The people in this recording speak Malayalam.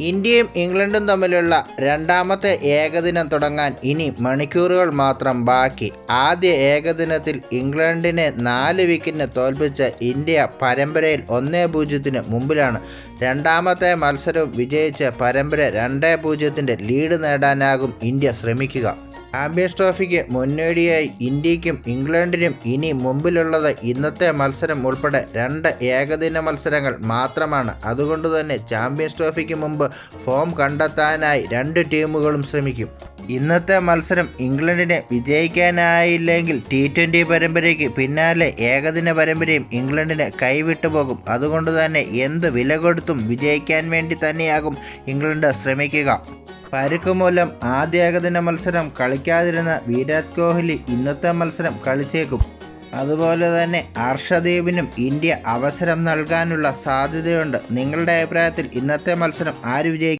ഇന്ത്യയും ഇംഗ്ലണ്ടും തമ്മിലുള്ള രണ്ടാമത്തെ ഏകദിനം തുടങ്ങാൻ ഇനി മണിക്കൂറുകൾ മാത്രം ബാക്കി. ആദ്യ ഏകദിനത്തിൽ ഇംഗ്ലണ്ടിനെ 4 വിക്കറ്റിന് തോൽപ്പിച്ച ഇന്ത്യ പരമ്പരയിൽ 1-0 മുമ്പിലാണ്. രണ്ടാമത്തെ മത്സരവും വിജയിച്ച് പരമ്പര 2-0 ലീഡ് നേടാനാകും ഇന്ത്യ ശ്രമിക്കുക. ചാമ്പ്യൻസ് ട്രോഫിക്ക് മുന്നോടിയായി ഇന്ത്യക്കും ഇംഗ്ലണ്ടിനും ഇനി മുമ്പിലുള്ളത് ഇന്നത്തെ മത്സരം ഉൾപ്പെടെ 2 ഏകദിന മത്സരങ്ങൾ മാത്രമാണ്. അതുകൊണ്ടുതന്നെ ചാമ്പ്യൻസ് ട്രോഫിക്ക് മുമ്പ് ഫോം കണ്ടെത്താനായി 2 ടീമുകളും ശ്രമിക്കും. ഇന്നത്തെ മത്സരം ഇംഗ്ലണ്ടിനെ വിജയിക്കാനായില്ലെങ്കിൽ T20 പരമ്പരയ്ക്ക് പിന്നാലെ ഏകദിന പരമ്പരയും ഇംഗ്ലണ്ടിന് കൈവിട്ടു പോകും. അതുകൊണ്ടുതന്നെ എന്ത് വില കൊടുത്തും വിജയിക്കാൻ വേണ്ടി തന്നെയാകും ഇംഗ്ലണ്ട് ശ്രമിക്കുക. പരുക്ക് മൂലം ആദ്യ ഏകദിന മത്സരം കളിക്കാതിരുന്ന വിരാട് കോഹ്ലി ഇന്നത്തെ മത്സരം കളിച്ചേക്കും. അതുപോലെ തന്നെ ഹർഷദീപിനും ഇന്ത്യ അവസരം നൽകാനുള്ള സാധ്യതയുണ്ട്. നിങ്ങളുടെ അഭിപ്രായത്തിൽ ഇന്നത്തെ മത്സരം ആര് വിജയിക്കും?